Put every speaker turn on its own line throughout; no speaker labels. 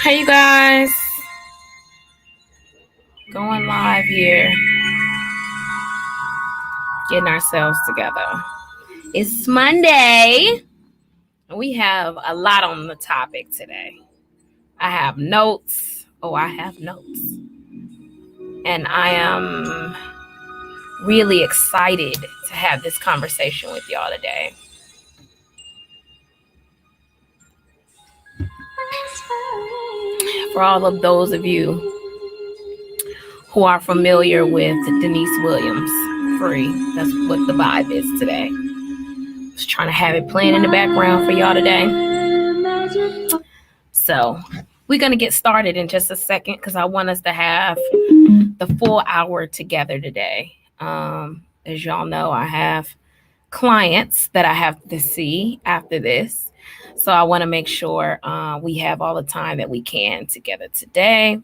Hey, you guys. Going live here. Getting ourselves together. It's Monday. We have a lot on the topic today. I have notes. I have notes. And I am really excited to have this conversation with y'all today. For all of those of you who are familiar with Denise Williams, Free, that's what the vibe is today. Just trying to have it playing in the background for y'all today. So we're going to get started in just a second because I want us to have the full hour together today. As y'all know, I have clients that I have to see after this. So I want to make sure we have all the time that we can together today.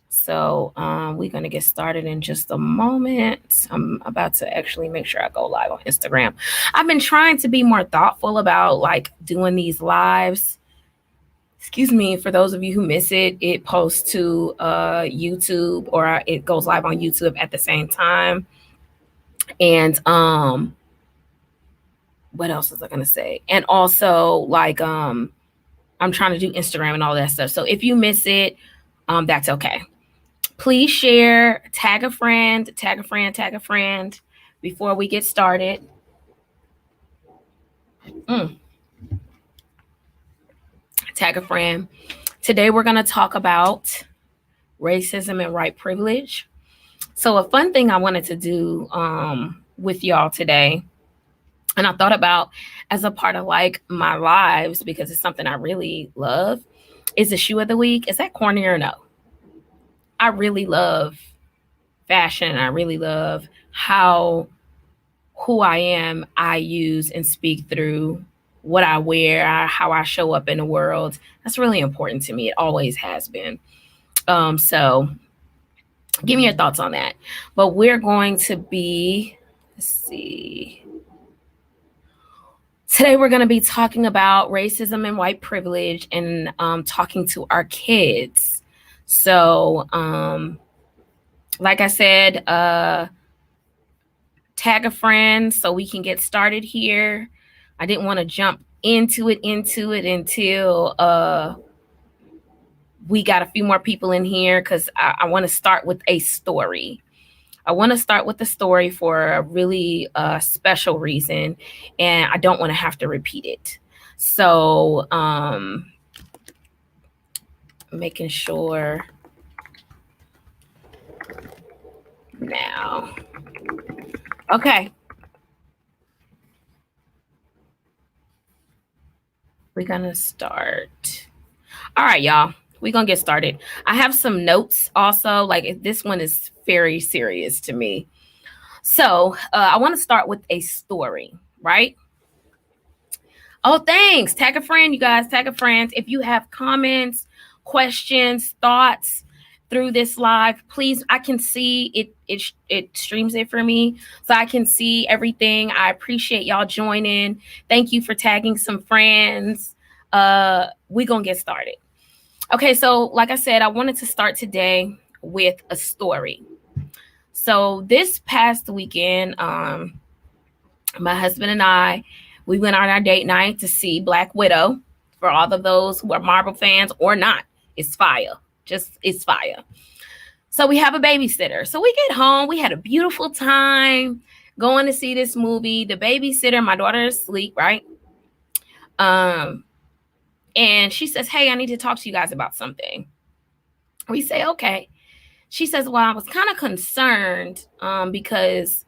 So we're going to get started in just a moment. I'm about to actually make sure I go live on Instagram. I've been trying to be more thoughtful about doing these lives. Excuse me, for those of you who miss it, it posts to YouTube or it goes live on YouTube at the same time. And what else was I going to say? And also I'm trying to do Instagram and all that stuff. So if you miss it, that's okay. Please share, tag a friend before we get started. Tag a friend. Today we're going to talk about racism and white privilege. So a fun thing I wanted to do with y'all today, and I thought about as a part of my lives, because it's something I really love, is the shoe of the week. Is that corny or no? I really love fashion. I really love who I am, I use and speak through what I wear, how I show up in the world. That's really important to me. It always has been. So give me your thoughts on that. But we're going to be, let's see. Today we're going to be talking about racism and white privilege and talking to our kids. So, like I said, tag a friend so we can get started here. I didn't want to jump into it until we got a few more people in here because I want to start with a story. I want to start with the story for a really special reason, and I don't want to have to repeat it. So making sure now. Okay. We're going to start. All right, y'all. We're going to get started. I have some notes also. This one is very serious to me. So I want to start with a story, right? Oh, thanks. Tag a friend, you guys. Tag a friend. If you have comments, questions, thoughts through this live, please, I can see it streams it for me, so I can see everything. I appreciate y'all joining. Thank you for tagging some friends. We're going to get started. Okay, so like I said, I wanted to start today with a story. So this past weekend, my husband and I, we went on our date night to see Black Widow. For all of those who are Marvel fans or not, it's fire. It's fire. So we have a babysitter. So we get home. We had a beautiful time going to see this movie. The babysitter, my daughter is asleep, right? And she says, hey, I need to talk to you guys about something. We say, okay. She says, well, I was kind of concerned because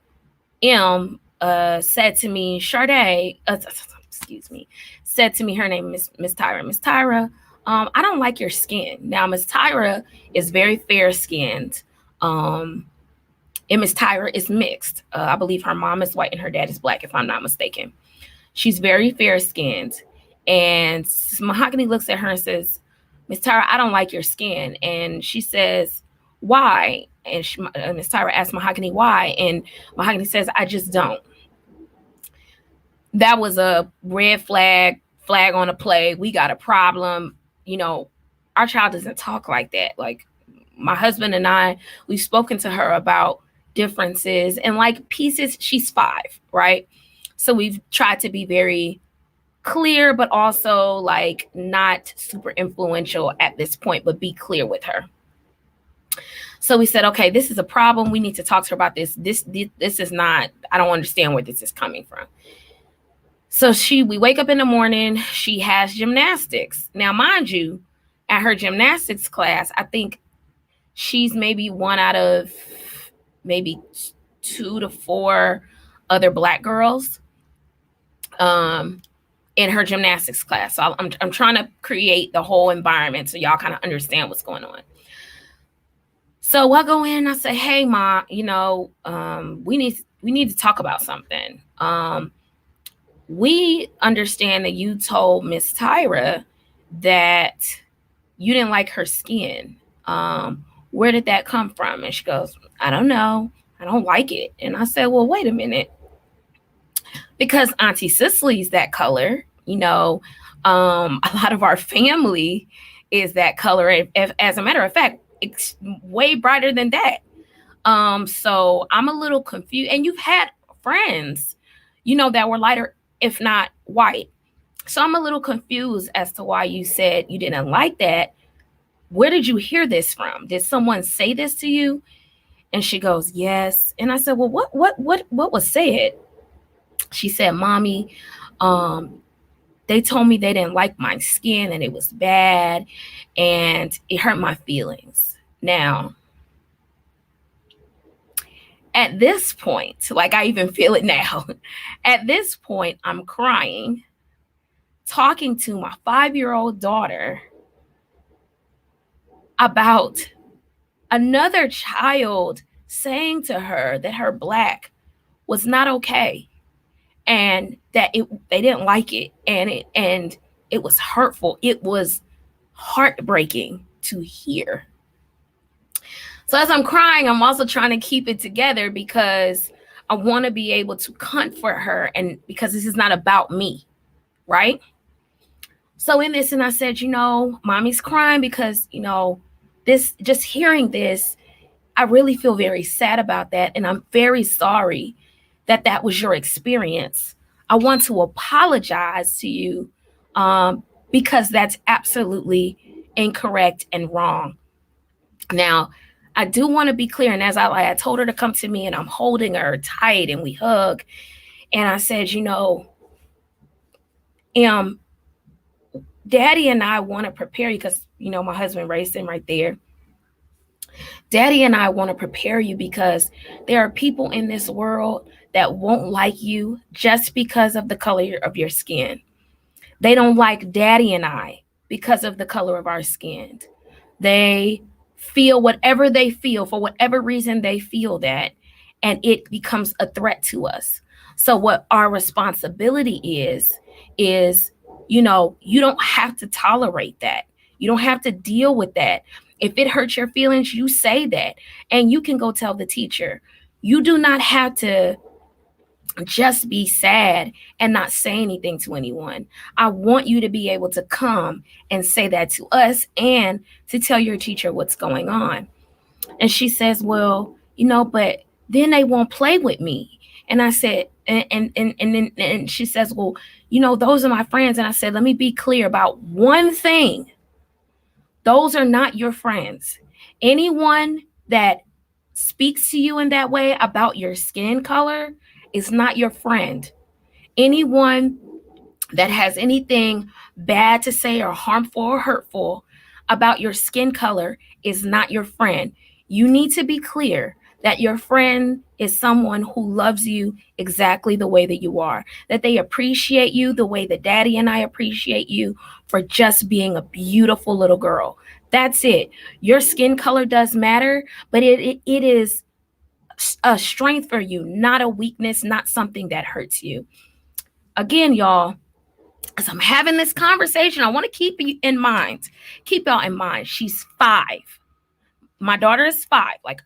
said to me, Sade, said to me, her name is Miss Tyra. Miss Tyra, I don't like your skin. Now, Miss Tyra is very fair-skinned. And Miss Tyra is mixed. I believe her mom is white and her dad is black, if I'm not mistaken. She's very fair-skinned. And Mahogany looks at her and says, Miss Tyra, I don't like your skin. And she says, why? And Miss Tyra asks Mahogany why. And Mahogany says, I just don't. That was a red flag on a play. We got a problem. our child doesn't talk like that. Like my husband and I, we've spoken to her about differences and like pieces. She's 5, right? So we've tried to be very clear, but also like not super influential at this point, but be clear with her. So we said, okay, this is a problem. We need to talk to her about this. This is not, I don't understand where this is coming from. So we wake up in the morning, she has gymnastics. Now, mind you, at her gymnastics class, I think she's maybe one out of maybe 2 to 4 other Black girls in her gymnastics class. So I'm trying to create the whole environment so y'all kind of understand what's going on. So I go in and I say, hey, Ma, we need to talk about something. We understand that you told Miss Tyra that you didn't like her skin. Where did that come from? And she goes, I don't know. I don't like it. And I said, well, wait a minute. Because Auntie Cicely's that color, a lot of our family is that color. If, as a matter of fact, it's way brighter than that. So I'm a little confused. And you've had friends, that were lighter, if not white. So I'm a little confused as to why you said you didn't like that. Where did you hear this from? Did someone say this to you? And she goes, yes. And I said, well, what was said? She said, Mommy, they told me they didn't like my skin and it was bad and it hurt my feelings. Now, at this point, like I even feel it now, at this point, I'm crying, talking to my 5-year-old daughter about another child saying to her that her Black was not okay and that they didn't like it and it was hurtful. It was heartbreaking to hear. So as I'm crying, I'm also trying to keep it together because I want to be able to comfort her and because this is not about me, right? So in this, and I said, Mommy's crying because, this, just hearing this, I really feel very sad about that. And I'm very sorry that that was your experience. I want to apologize to you because that's absolutely incorrect and wrong. Now, I do want to be clear. And as I told her to come to me and I'm holding her tight and we hug. And I said, Daddy and I want to prepare you because, my husband raised him right there. Daddy and I want to prepare you because there are people in this world that won't like you just because of the color of your skin. They don't like Daddy and I because of the color of our skin. They feel whatever they feel for whatever reason they feel that, and it becomes a threat to us. So what our responsibility is, you don't have to tolerate that. You don't have to deal with that. If it hurts your feelings, you say that, and you can go tell the teacher. You do not have to just be sad and not say anything to anyone. I want you to be able to come and say that to us and to tell your teacher what's going on. And she says, well, but then they won't play with me. And I said, and she says, well, those are my friends. And I said, let me be clear about one thing. Those are not your friends. Anyone that speaks to you in that way about your skin color is not your friend. Anyone that has anything bad to say or harmful or hurtful about your skin color is not your friend. You need to be clear that your friend is someone who loves you exactly the way that you are, that they appreciate you the way that Daddy and I appreciate you for just being a beautiful little girl. That's it. Your skin color does matter, but it is a strength for you, not a weakness, not something that hurts you. Again, y'all, as I'm having this conversation, I want to keep y'all in mind. She's 5. My daughter is 5. Like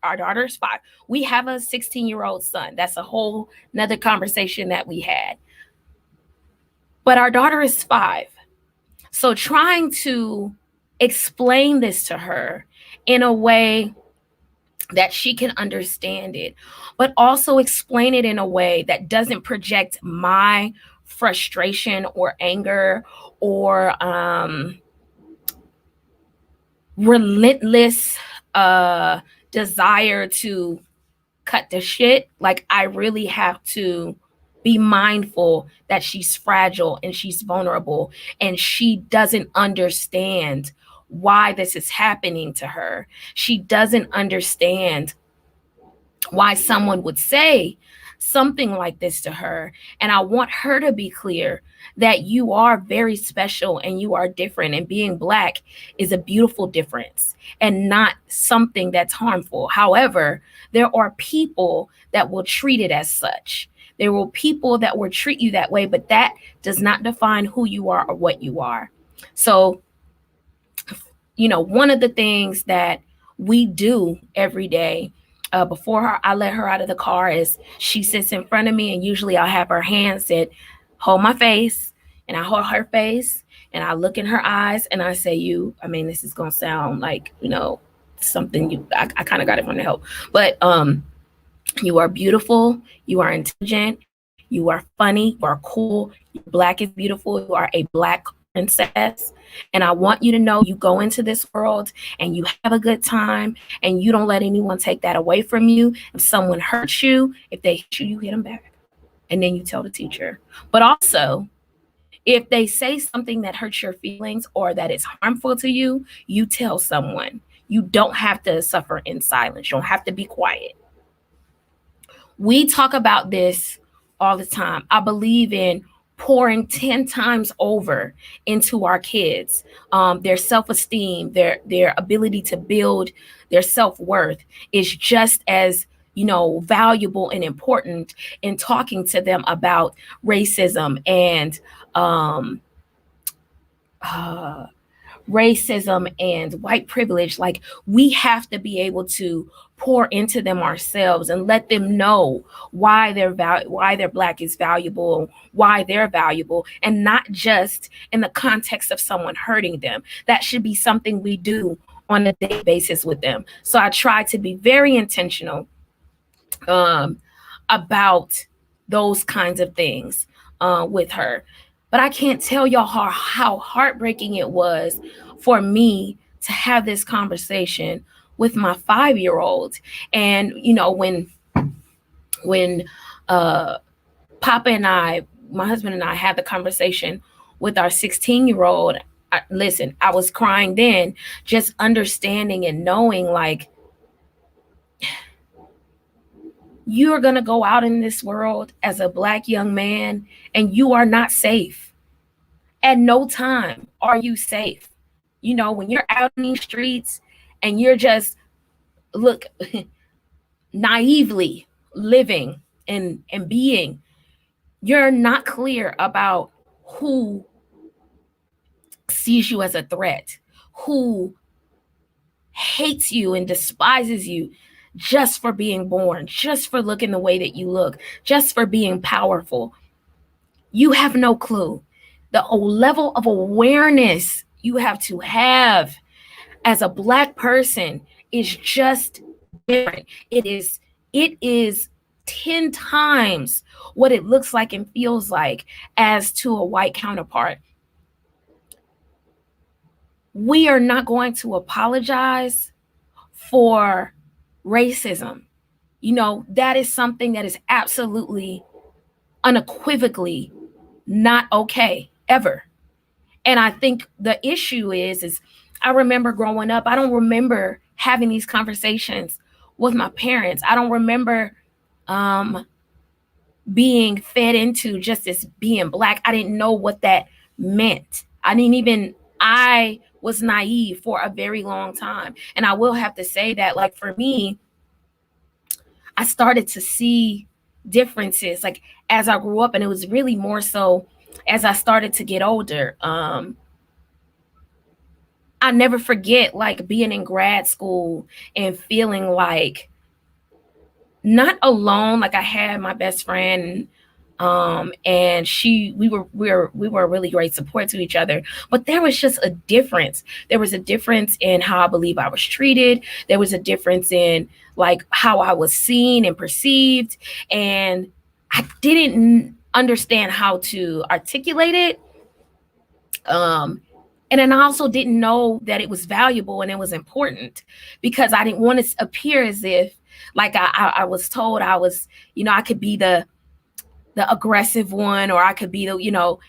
our daughter is 5. We have a 16-year-old son. That's a whole nother conversation that we had. But our daughter is 5. So trying to explain this to her in a way that she can understand it, but also explain it in a way that doesn't project my frustration or anger or relentless desire to cut the shit. Like, I really have to be mindful that she's fragile and she's vulnerable and she doesn't understand why this is happening to her. She doesn't understand why someone would say something like this to her. And I want her to be clear that you are very special and you are different. And being Black is a beautiful difference and not something that's harmful. However, there are people that will treat it as such. There will people that will treat you that way, but that does not define who you are or what you are. So, one of the things that we do every day before I let her out of the car is she sits in front of me, and usually I'll have her hands that hold my face, and I hold her face, and I look in her eyes, and I say, this is going to sound like, something I kind of got it from the help, but you are beautiful, you are intelligent, you are funny, you are cool, Black is beautiful, you are a Black princess, and I want you to know you go into this world and you have a good time and you don't let anyone take that away from you. If someone hurts you, if they hit you, you hit them back, and then you tell the teacher. But also, if they say something that hurts your feelings or that is harmful to you, you tell someone. You don't have to suffer in silence. You don't have to be quiet. We talk about this all the time. I believe in pouring 10 times over into our kids, their self-esteem, their ability to build their self-worth is just as valuable and important in talking to them about racism and white privilege. Like, we have to be able to pour into them ourselves and let them know why their Black is valuable, why they're valuable, and not just in the context of someone hurting them. That should be something we do on a daily basis with them. So I try to be very intentional about those kinds of things with her. But I can't tell y'all how heartbreaking it was for me to have this conversation with my 5-year-old. And, when Papa and I, my husband and I, had the conversation with our 16-year-old, listen, I was crying then, just understanding and knowing, like, you are going to go out in this world as a Black young man and you are not safe. At no time are you safe. When you're out in these streets and you're just, naively living and being, you're not clear about who sees you as a threat, who hates you and despises you just for being born, just for looking the way that you look, just for being powerful. You have no clue. The level of awareness you have to have as a Black person is just different. It is 10 times what it looks like and feels like as to a white counterpart. We are not going to apologize for racism. That is something that is absolutely, unequivocally not okay, ever. And I think the issue is I remember growing up, I don't remember having these conversations with my parents. I don't remember being fed into just as being Black. I didn't know what that meant. I was naive for a very long time. And I will have to say that, like, for me, I started to see differences, like, as I grew up, and it was really more so as I started to get older. I never forget, like, being in grad school and feeling like not alone. Like, I had my best friend, And we were a really great support to each other. But there was just a difference. There was a difference in how I believe I was treated. There was a difference in like how I was seen and perceived, and I didn't understand how to articulate it. And then I also didn't know that it was valuable and it was important, because I didn't want to appear as if like I was told I was, I could be the aggressive one, or I could be the,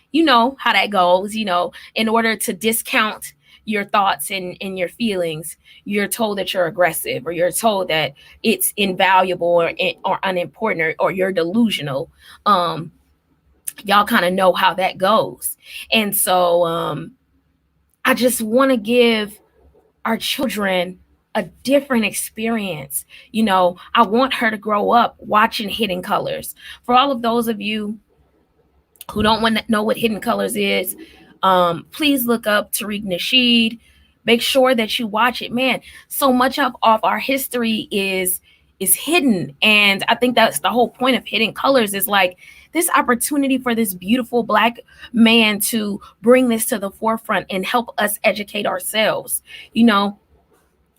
how that goes, in order to discount your thoughts and your feelings, you're told that you're aggressive, or you're told that it's invaluable or unimportant, or you're delusional. Y'all kind of know how that goes. And so I just want to give our children a different experience. I want her to grow up watching Hidden Colors. For all of those of you who don't want to know what Hidden Colors is, please look up Tariq Nasheed. Make sure that you watch it. Man, so much of our history is hidden. And I think that's the whole point of Hidden Colors, is like this opportunity for this beautiful Black man to bring this to the forefront and help us educate ourselves.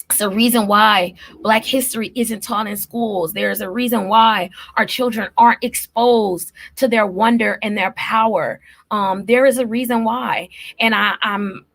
It's a reason why Black history isn't taught in schools. There's a reason why our children aren't exposed to their wonder and their power. There is a reason why. And I'm,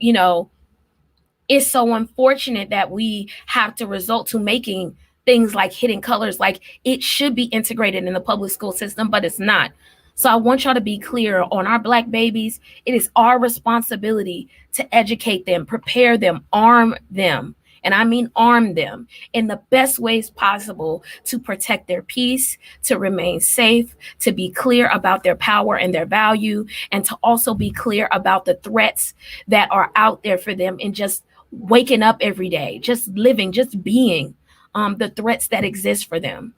it's so unfortunate that we have to resort to making things like Hidden Colors, like it should be integrated in the public school system, but it's not. So I want y'all to be clear on our Black babies. It is our responsibility to educate them, prepare them, arm them. And I mean arm them in the best ways possible to protect their peace, to remain safe, to be clear about their power and their value, and to also be clear about the threats that are out there for them, and just waking up every day, just living, just being the threats that exist for them.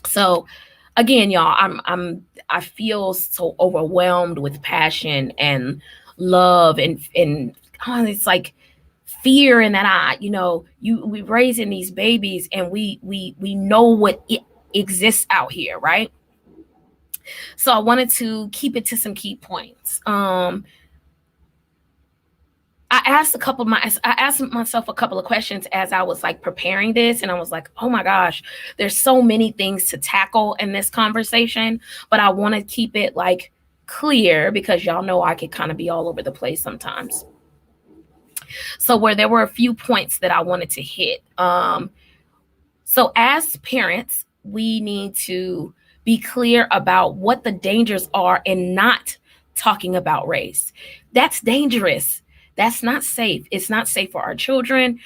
So again, y'all, I feel so overwhelmed with passion and love and it's like fear, and that we raising these babies, and we know what it exists out here, right? So I wanted to keep it to some key points. I asked myself a couple of questions as I was like preparing this, and I was like, oh my gosh, there's so many things to tackle in this conversation, but I want to keep it like clear, because y'all know I could kind of be all over the place sometimes. So where there were a few points that I wanted to hit. So as parents, we need to be clear about what the dangers are in not talking about race. That's dangerous. That's not safe. It's not safe for our children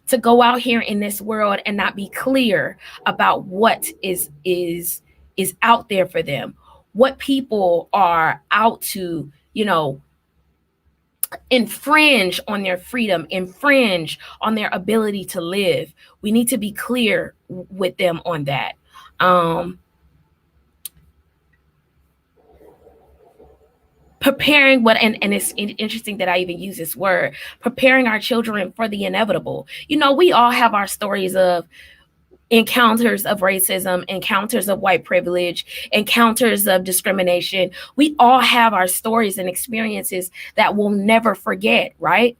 to go out here in this world and not be clear about what is out there for them, what people are out to, infringe on their freedom, infringe on their ability to live. We need to be clear with them on that. Preparing and it's interesting that I even use this word, preparing our children for the inevitable. We all have our stories of encounters of racism, encounters of white privilege, encounters of discrimination. We all have our stories and experiences that we'll never forget, right?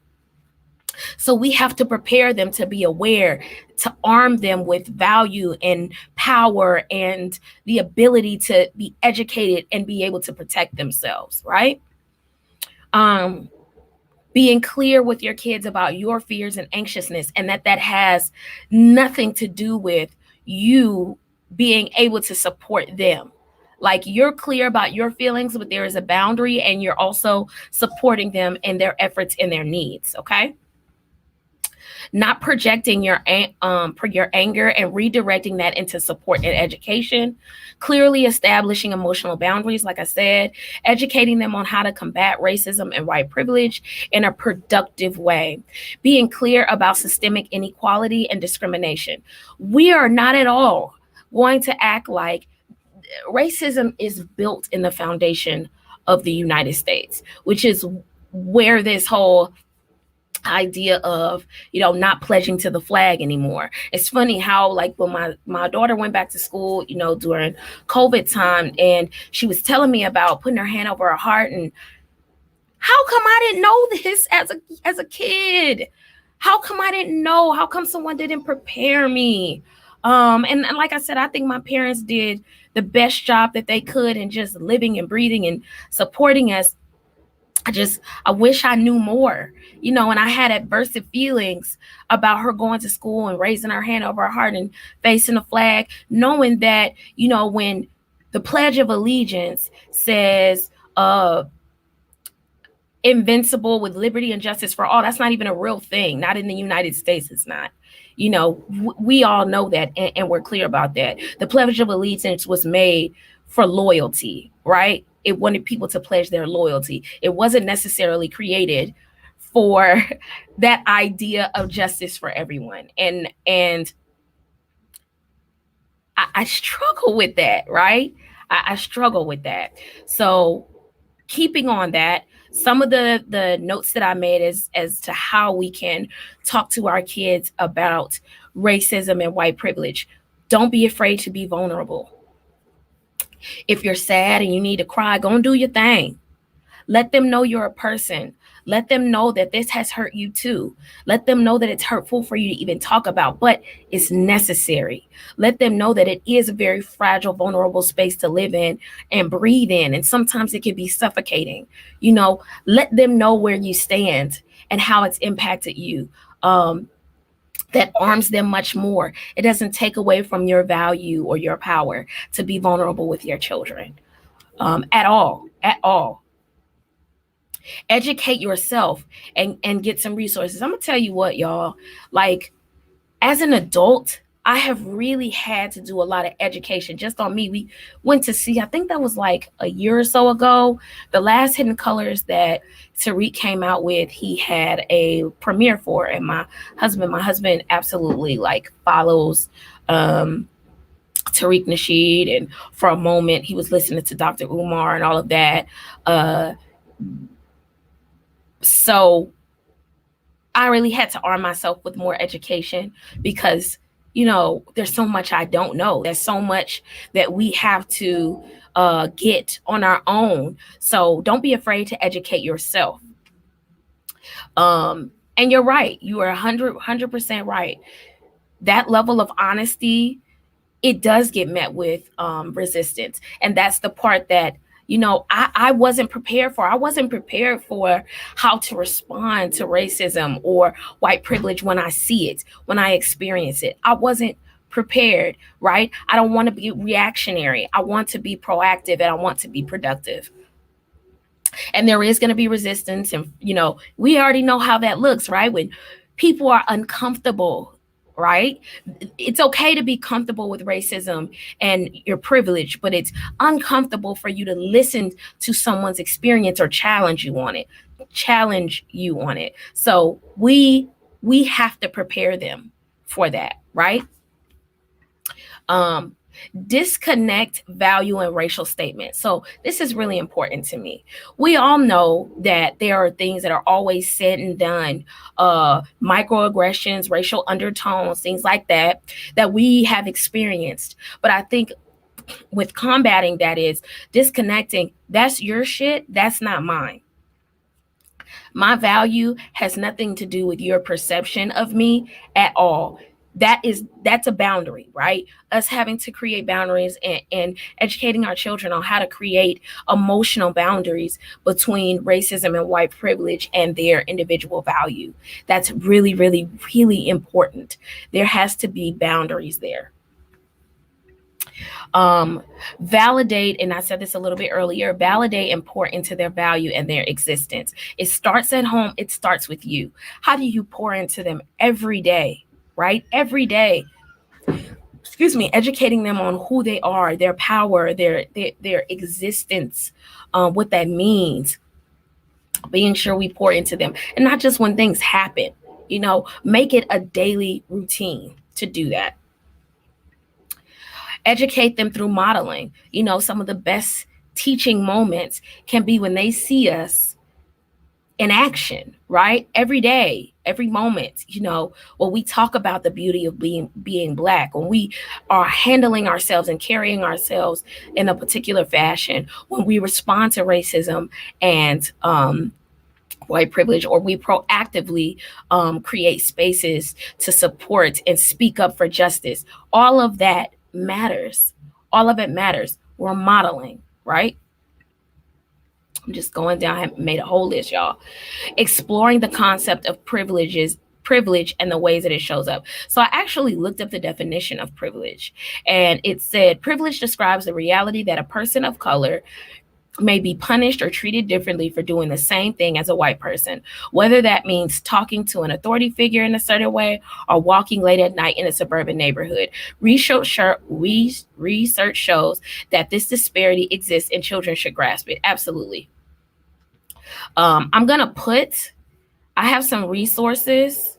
So we have to prepare them to be aware, to arm them with value and power and the ability to be educated and be able to protect themselves, right? Being clear with your kids about your fears and anxiousness, and that has nothing to do with you being able to support them. Like, you're clear about your feelings, but there is a boundary, and you're also supporting them in their efforts and their needs, okay? Not projecting your anger and redirecting that into support and education. Clearly establishing emotional boundaries, like I said, educating them on how to combat racism and white privilege in a productive way. Being clear about systemic inequality and discrimination. We are not at all going to act like racism is built in the foundation of the United States, which is where this whole idea of, not pledging to the flag anymore. It's funny how, like, when my daughter went back to school, during COVID time, and she was telling me about putting her hand over her heart, and how come I didn't know this as a kid? How come I didn't know? How come someone didn't prepare me? And like I said, I think my parents did the best job that they could in just living and breathing and supporting us. I wish I knew more, and I had adversive feelings about her going to school and raising her hand over her heart and facing the flag, knowing that, when the Pledge of Allegiance says, invincible with liberty and justice for all, that's not even a real thing. Not in the United States, it's not. We all know that, and we're clear about that. The Pledge of Allegiance was made for loyalty, right? It wanted people to pledge their loyalty. It wasn't necessarily created for that idea of justice for everyone. And I struggle with that, right? I struggle with that. So keeping on that, some of the notes that I made as to how we can talk to our kids about racism and white privilege. Don't be afraid to be vulnerable. If you're sad and you need to cry, go and do your thing. Let them know you're a person. Let them know that this has hurt you too. Let them know that it's hurtful for you to even talk about, but it's necessary. Let them know that it is a very fragile, vulnerable space to live in and breathe in. And sometimes it can be suffocating. Let them know where you stand and how it's impacted you. That arms them much more. It doesn't take away from your value or your power to be vulnerable with your children at all. Educate yourself and get some resources. I'm gonna tell you what, y'all, like, as an adult, I have really had to do a lot of education just on me. We went to see, I think that was like a year or so ago, the last Hidden Colors that Tariq came out with. He had a premiere for, and my husband absolutely like follows Tariq Nasheed, and for a moment he was listening to Dr. Umar and all of that. So I really had to arm myself with more education because, there's so much I don't know. There's so much that we have to get on our own. So don't be afraid to educate yourself. And you're right. You are 100% right. That level of honesty, it does get met with resistance. And that's the part that, I wasn't prepared for. I wasn't prepared for how to respond to racism or white privilege when I see it, when I experience it. I wasn't prepared, right? I don't want to be reactionary. I want to be proactive, and I want to be productive. And there is going to be resistance. And, we already know how that looks, right? When people are uncomfortable, right? It's okay to be comfortable with racism and your privilege, but it's uncomfortable for you to listen to someone's experience or challenge you on it. So we have to prepare them for that, right? Disconnect value and racial statements. So this is really important to me. We all know that there are things that are always said and done, microaggressions, racial undertones, things like that we have experienced. But I think with combating that is disconnecting. That's your shit. That's not mine. My value has nothing to do with your perception of me at all. That's a boundary, right? Us having to create boundaries and educating our children on how to create emotional boundaries between racism and white privilege and their individual value. That's really, really, really important. There has to be boundaries there. Validate, and I said this a little bit earlier, validate and pour into their value and their existence. It starts at home. It starts with you. How do you pour into them every day, right? Every day. Excuse me, educating them on who they are, their power, their existence, what that means. Being sure we pour into them, and not just when things happen. Make it a daily routine to do that. Educate them through modeling. Some of the best teaching moments can be when they see us in action, right? Every day, every moment, when we talk about the beauty of being Black, when we are handling ourselves and carrying ourselves in a particular fashion, when we respond to racism and white privilege, or we proactively create spaces to support and speak up for justice, all of that matters. All of it matters. We're modeling, right? I'm just going down. I made a whole list, y'all. Exploring the concept of privilege and the ways that it shows up. So I actually looked up the definition of privilege, and it said privilege describes the reality that a person of color may be punished or treated differently for doing the same thing as a white person, whether that means talking to an authority figure in a certain way or walking late at night in a suburban neighborhood. Research shows that this disparity exists and children should grasp it. Absolutely. I have some resources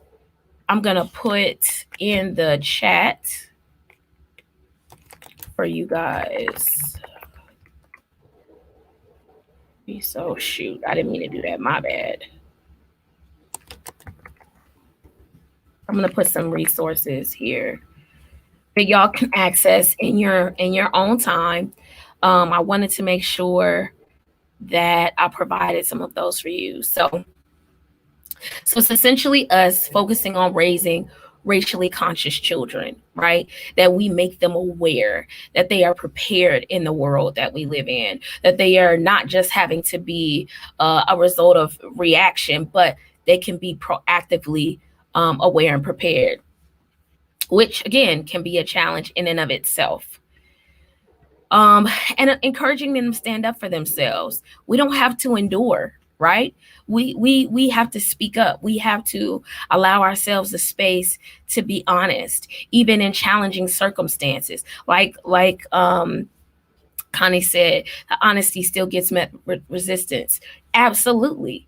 I'm going to put in the chat for you guys. So shoot, I didn't mean to do that. My bad. I'm going to put some resources here that y'all can access in your own time. I wanted to make sure that I provided some of those for you. So it's essentially us focusing on raising racially conscious children, right? That we make them aware that they are prepared in the world that we live in, that they are not just having to be a result of reaction, but they can be proactively aware and prepared, which again can be a challenge in and of itself. And encouraging them to stand up for themselves. We don't have to endure, right? We have to speak up. We have to allow ourselves the space to be honest, even in challenging circumstances. Like Connie said, the honesty still gets met with resistance. Absolutely.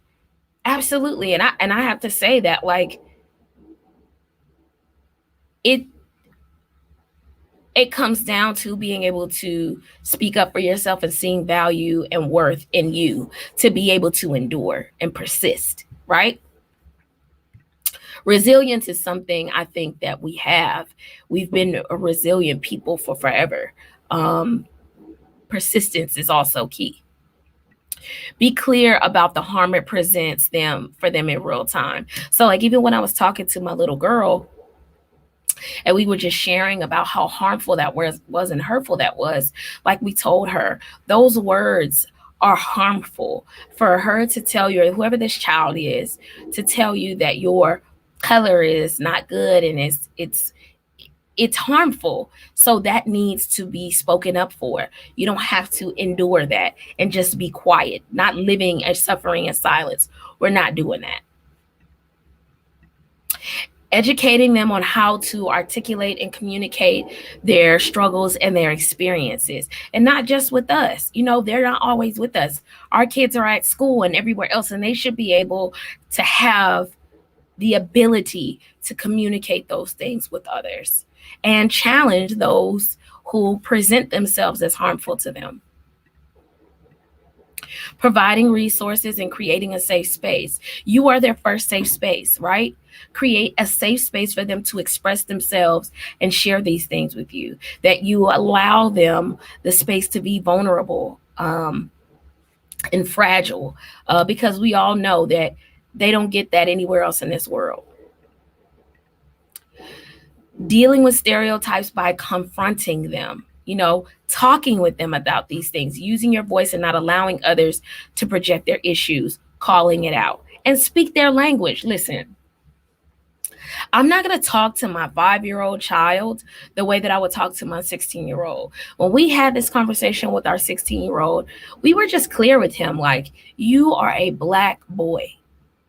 And I have to say that, like, it comes down to being able to speak up for yourself and seeing value and worth in you to be able to endure and persist, right? Resilience is something I think that we have. We've been a resilient people for forever. Persistence is also key. Be clear about the harm it presents for them in real time. So like even when I was talking to my little girl, and we were just sharing about how harmful that was and hurtful that was, like we told her, those words are harmful. For her to tell you, whoever this child is, to tell you that your color is not good and it's harmful. So that needs to be spoken up for. You don't have to endure that and just be quiet, not living and suffering in silence. We're not doing that. Educating them on how to articulate and communicate their struggles and their experiences, and not just with us. They're not always with us. Our kids are at school and everywhere else, and they should be able to have the ability to communicate those things with others and challenge those who present themselves as harmful to them. Providing resources and creating a safe space. You are their first safe space, right? Create a safe space for them to express themselves and share these things with you, that you allow them the space to be vulnerable and fragile, because we all know that they don't get that anywhere else in this world. Dealing with stereotypes by confronting them, talking with them about these things, using your voice and not allowing others to project their issues, calling it out, and speak their language. Listen, I'm not going to talk to my 5-year-old child the way that I would talk to my 16-year-old. When we had this conversation with our 16-year-old, we were just clear with him, like, you are a Black boy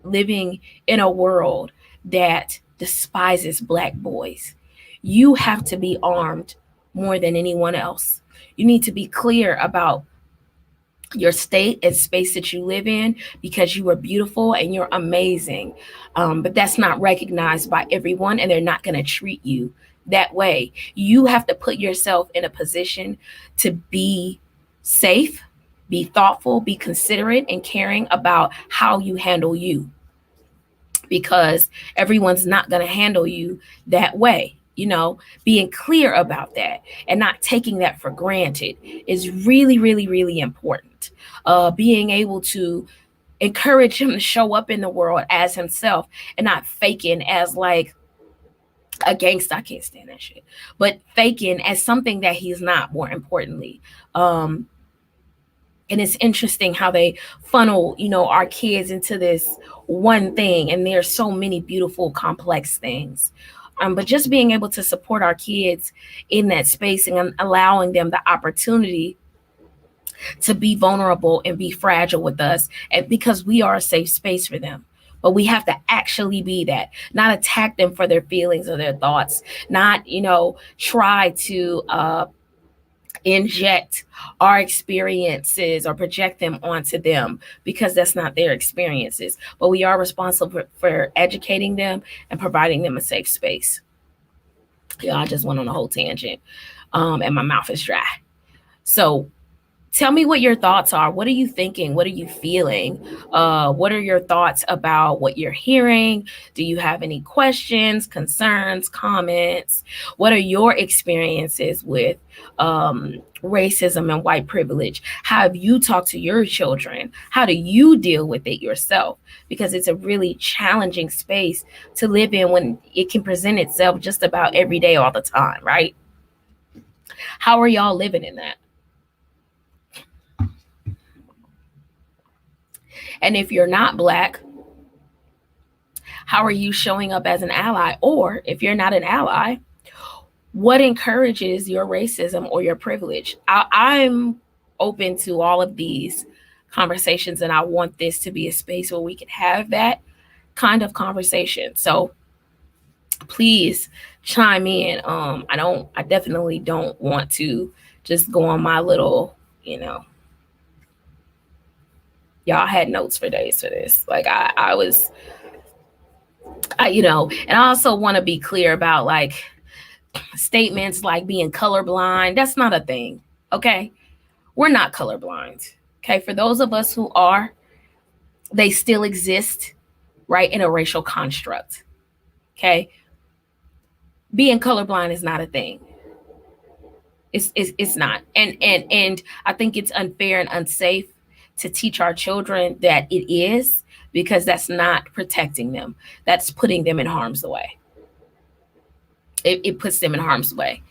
living in a world that despises Black boys. You have to be armed more than anyone else. You need to be clear about your state and space that you live in, because you are beautiful and you're amazing. But that's not recognized by everyone, and they're not going to treat you that way. You have to put yourself in a position to be safe Be thoughtful, be considerate and caring about how you handle you, because everyone's not going to handle you that way. Being clear about that and not taking that for granted is really, really, really important. Being able to encourage him to show up in the world as himself and not faking as like a gangster. I can't stand that shit. But faking as something that he's not, more importantly. And it's interesting how they funnel, our kids into this one thing. And there's so many beautiful, complex things. But just being able to support our kids in that space and allowing them the opportunity to be vulnerable and be fragile with us, and because we are a safe space for them. But we have to actually be that, not attack them for their feelings or their thoughts, not, try to inject our experiences or project them onto them, because that's not their experiences. But we are responsible for educating them and providing them a safe space. Yeah, I just went on a whole tangent, and my mouth is dry. So tell me what your thoughts are. What are you thinking? What are you feeling? What are your thoughts about what you're hearing? Do you have any questions, concerns, comments? What are your experiences with racism and white privilege? How have you talked to your children? How do you deal with it yourself? Because it's a really challenging space to live in when it can present itself just about every day, all the time, right? How are y'all living in that? And if you're not Black, how are you showing up as an ally? Or if you're not an ally, what encourages your racism or your privilege? I'm open to all of these conversations, and I want this to be a space where we can have that kind of conversation. So please chime in. I definitely don't want to just go on my little, y'all had notes for days for this. Like I was, and I also want to be clear about like statements like being colorblind. That's not a thing. Okay. We're not colorblind. Okay. For those of us who are, they still exist, right, in a racial construct. Okay. Being colorblind is not a thing. It's not. And I think it's unfair and unsafe to teach our children that it is, because that's not protecting them. That's putting them in harm's way. It puts them in harm's way.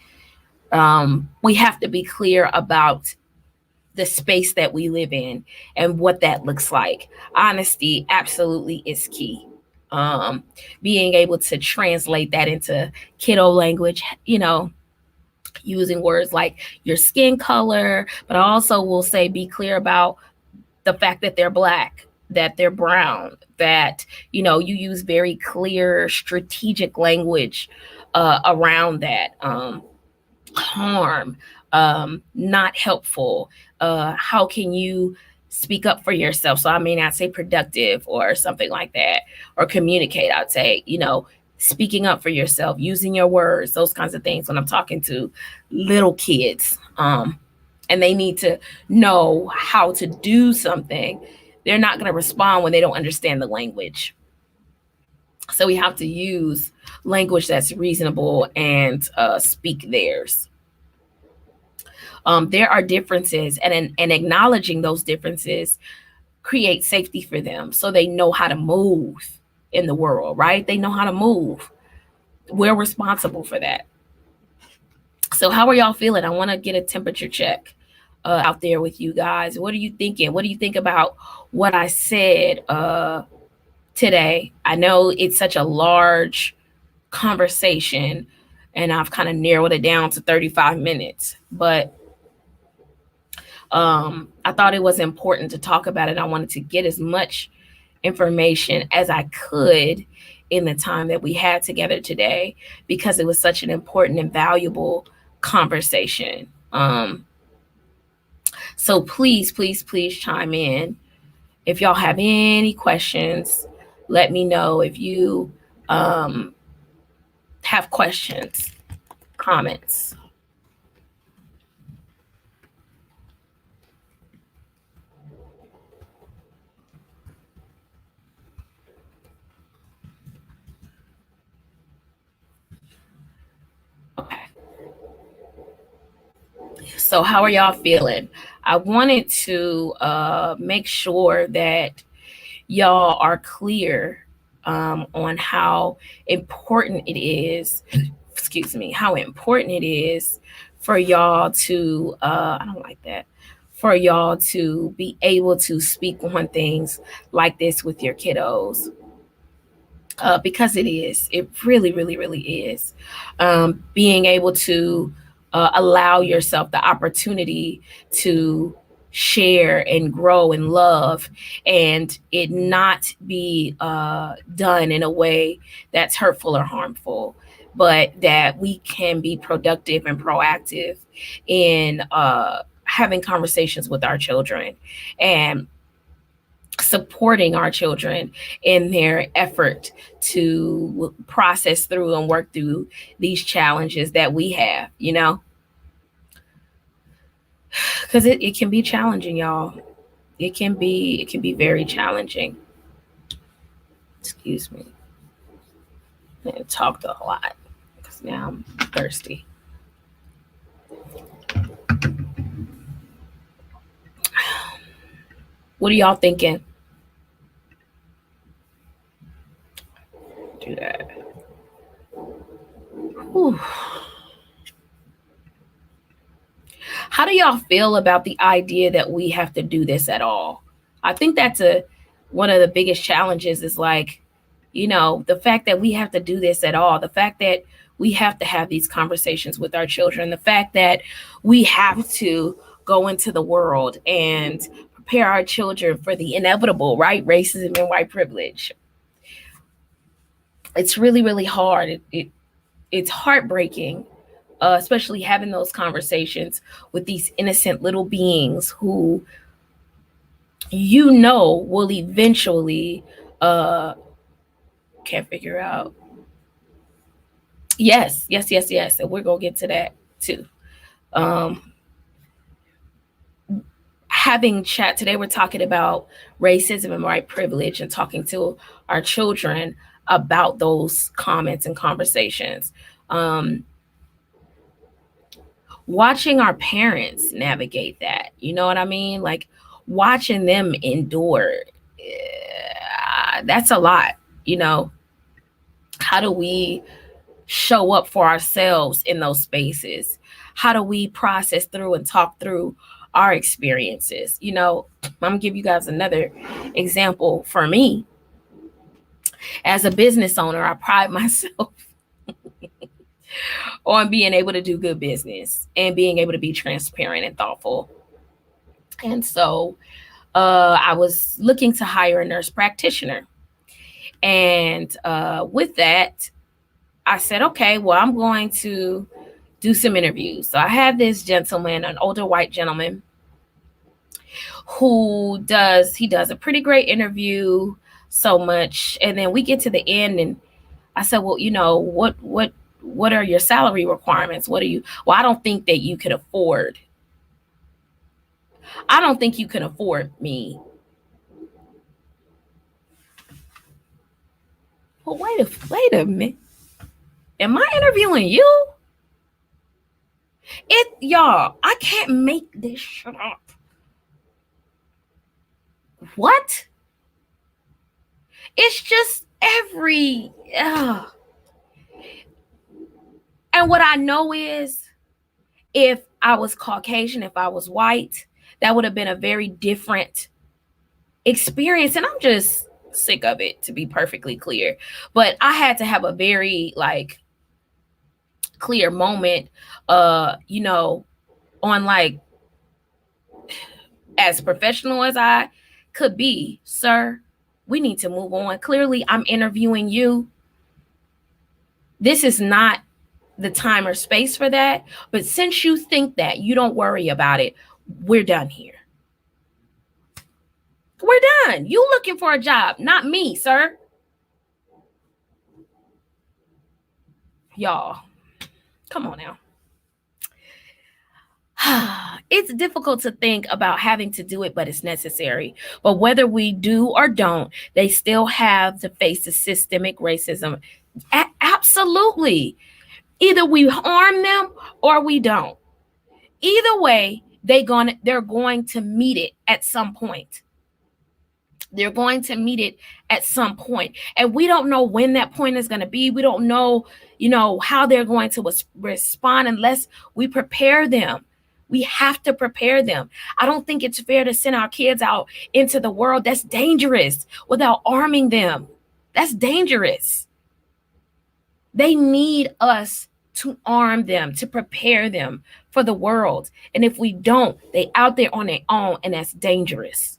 We have to be clear about the space that we live in and what that looks like. Honesty absolutely is key. Being able to translate that into kiddo language, using words like your skin color, but I also will say be clear about the fact that they're Black, that they're brown, that, you use very clear strategic language around that. Harm, not helpful. How can you speak up for yourself? So I may not say productive or something like that, or communicate. I'd say, speaking up for yourself, using your words, those kinds of things when I'm talking to little kids. And they need to know how to do something. They're not going to respond when they don't understand the language. So we have to use language that's reasonable and speak theirs. There are differences, and acknowledging those differences creates safety for them, so they know how to move in the world, right? They know how to move. We're responsible for that. So how are y'all feeling? I want to get a temperature check out there with you guys. What are you thinking? What do you think about what I said today? I know it's such a large conversation, and I've kind of narrowed it down to 35 minutes, but I thought it was important to talk about it. I wanted to get as much information as I could in the time that we had together today, because it was such an important and valuable conversation. So please, please, please chime in. If y'all have any questions, let me know. If you have questions, comments. So, how are y'all feeling? I wanted to make sure that y'all are clear on how important it is, excuse me, how important it is for y'all to, I don't like that, for y'all to be able to speak on things like this with your kiddos. Because it really, really, really is. Being able to allow yourself the opportunity to share and grow and love, and it not be done in a way that's hurtful or harmful, but that we can be productive and proactive in having conversations with our children and supporting our children in their effort to process through and work through these challenges that we have, because it can be challenging, y'all. It can be very challenging. Excuse me. I talked a lot because now I'm thirsty. What are y'all thinking? Do that. Whew. How do y'all feel about the idea that we have to do this at all? I think that's one of the biggest challenges is like, the fact that we have to do this at all, the fact that we have to have these conversations with our children, the fact that we have to go into the world and prepare our children for the inevitable, right? Racism and white privilege. It's really, really hard. It's heartbreaking, especially having those conversations with these innocent little beings who will eventually can't figure out. Yes. And we're gonna get to that too. Having chat today, we're talking about racism and white privilege and talking to our children about those comments and conversations. Watching our parents navigate that, you know what I mean? Like watching them endure, that's a lot, How do we show up for ourselves in those spaces? How do we process through and talk through our experiences? I'm gonna give you guys another example. For me, as a business owner, I pride myself on being able to do good business and being able to be transparent and thoughtful. And so I was looking to hire a nurse practitioner. And with that, I said, okay, well, I'm going to do some interviews. So I had this gentleman, an older white gentleman, who does a pretty great interview so much. And then we get to the end and I said, well, what are your salary requirements? Well, I don't think that you could afford. I don't think you can afford me. Well, wait a minute. Am I interviewing you? Y'all, I can't make this shit up. What? It's just and what I know is if I was Caucasian, if I was white, that would have been a very different experience. And I'm just sick of it, to be perfectly clear. But I had to have a very clear moment, on as professional as I could be. Sir, we need to move on. Clearly, I'm interviewing you. This is not the time or space for that. But since you think that, you don't worry about it. We're done here. We're done. You looking for a job, not me, sir. Y'all, come on now. It's difficult to think about having to do it, but it's necessary. But whether we do or don't, they still have to face the systemic racism. Absolutely. Either we harm them or we don't. Either way, they're going to meet it at some point. They're going to meet it at some point. And we don't know when that point is going to be. We don't know, how they're going to respond unless we prepare them. We have to prepare them. I don't think it's fair to send our kids out into the world that's dangerous without arming them. That's dangerous. They need us to arm them, to prepare them for the world. And if we don't, they out there on their own, and that's dangerous.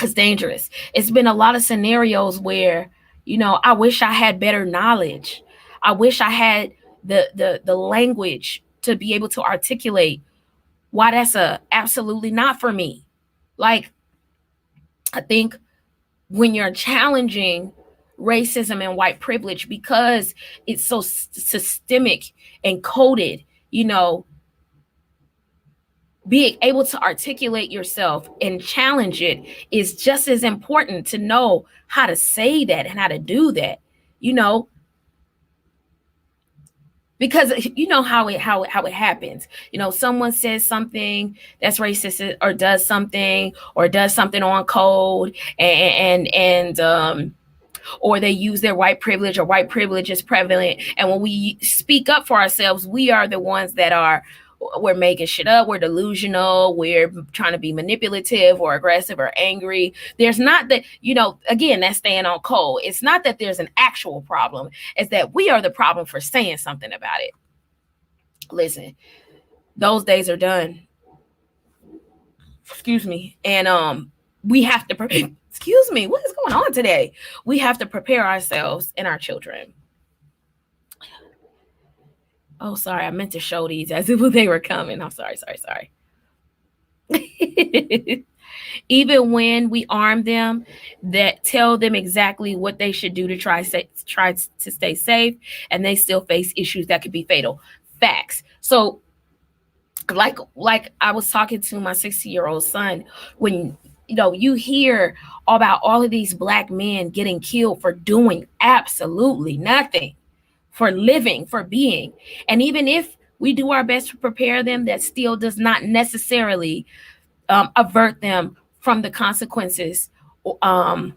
It's dangerous. It's been a lot of scenarios where, I wish I had better knowledge. I wish I had the language to be able to articulate why that's absolutely not for me. Like, I think when you're challenging racism and white privilege, because it's so systemic and coded, being able to articulate yourself and challenge it is just as important to know how to say that and how to do that, because how it happens. Someone says something that's racist or does something on code, and or they use their white privilege, or white privilege is prevalent. And when we speak up for ourselves, we are the ones that we're making shit up. We're delusional. We're trying to be manipulative or aggressive or angry. There's not that, again, that's staying on code. It's not that there's an actual problem. It's that we are the problem for saying something about it. Listen, those days are done. Excuse me. And we have to excuse me, what is going on today? We have to prepare ourselves and our children. Oh, sorry, I meant to show these as if they were coming. I'm sorry. Even when we arm them, that tell them exactly what they should do to try to stay safe, and they still face issues that could be fatal. Facts. So, like I was talking to my 60-year-old son, when you hear about all of these Black men getting killed for doing absolutely nothing, for living, for being. And even if we do our best to prepare them, that still does not necessarily avert them from the consequences of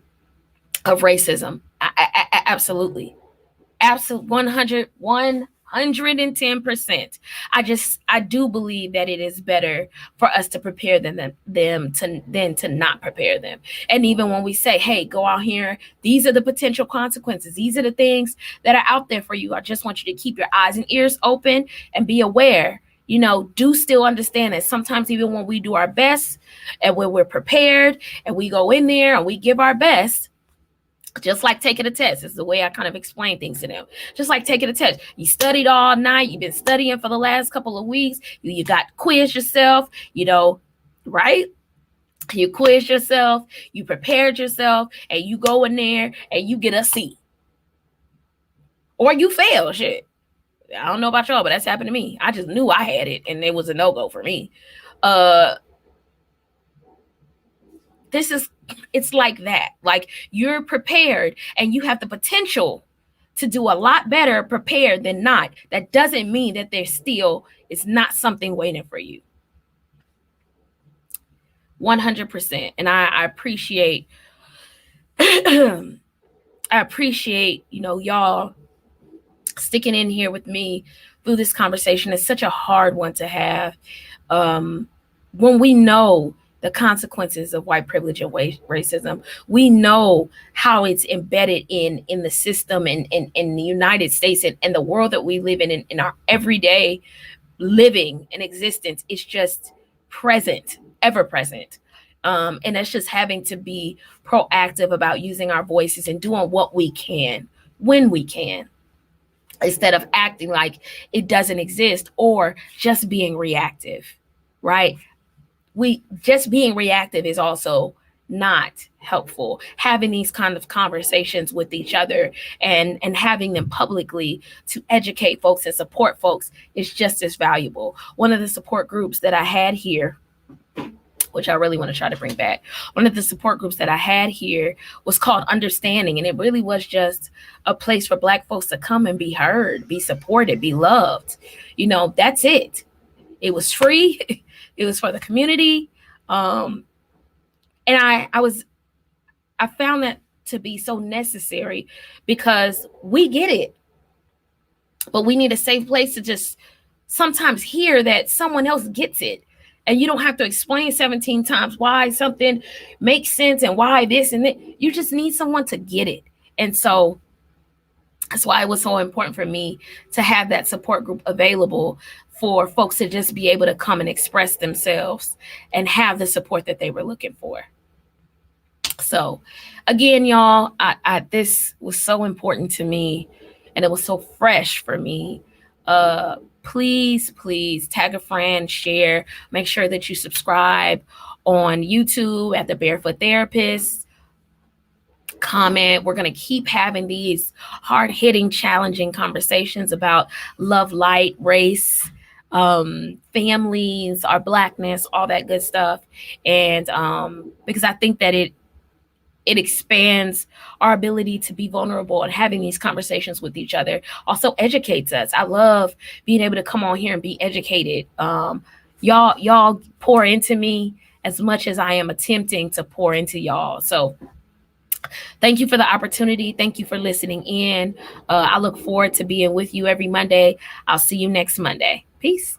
racism. Absolutely. 110%. I do believe that it is better for us to prepare them than to not prepare them. And even when we say, hey, go out here, these are the potential consequences. These are the things that are out there for you. I just want you to keep your eyes and ears open and be aware. Do still understand that sometimes even when we do our best and when we're prepared and we go in there and we give our best, just like taking a test. It's the way I kind of explain things to them. Just like taking a test. You studied all night. You've been studying for the last couple of weeks. You got quizzed yourself, right? You quizzed yourself. You prepared yourself, and you go in there and you get a C. Or you fail, shit. I don't know about y'all, but that's happened to me. I just knew I had it, and it was a no-go for me. It's like that. Like, you're prepared and you have the potential to do a lot better prepared than not. That doesn't mean that it's not something waiting for you. 100%. And I appreciate, y'all sticking in here with me through this conversation. It's such a hard one to have. When we know the consequences of white privilege and racism, we know how it's embedded in the system and in the United States and the world that we live in our everyday living and existence. It's just present, ever present. And that's just having to be proactive about using our voices and doing what we can when we can, instead of acting like it doesn't exist or just being reactive, right? Just being reactive is also not helpful. Having these kind of conversations with each other and having them publicly to educate folks and support folks is just as valuable. One of the support groups that I had here, which I really want to try to bring back, one of the support groups that I had here was called Understanding. And it really was just a place for Black folks to come and be heard, be supported, be loved. That's it. It was free. It was for the community. And I found that to be so necessary because we get it, but we need a safe place to just sometimes hear that someone else gets it. And you don't have to explain 17 times why something makes sense and why this and that. You just need someone to get it. And so that's why it was so important for me to have that support group available for folks to just be able to come and express themselves and have the support that they were looking for. So again, y'all, this was so important to me and it was so fresh for me. Please tag a friend, share, make sure that you subscribe on YouTube at the Barefoot Therapist. Comment. We're going to keep having these hard-hitting, challenging conversations about love, light, race, families, our Blackness, all that good stuff. And because I think that it expands our ability to be vulnerable, and having these conversations with each other also educates us. I love being able to come on here and be educated. Y'all pour into me as much as I am attempting to pour into y'all. So thank you for the opportunity. Thank you for listening in. I look forward to being with you every Monday. I'll see you next Monday. Peace.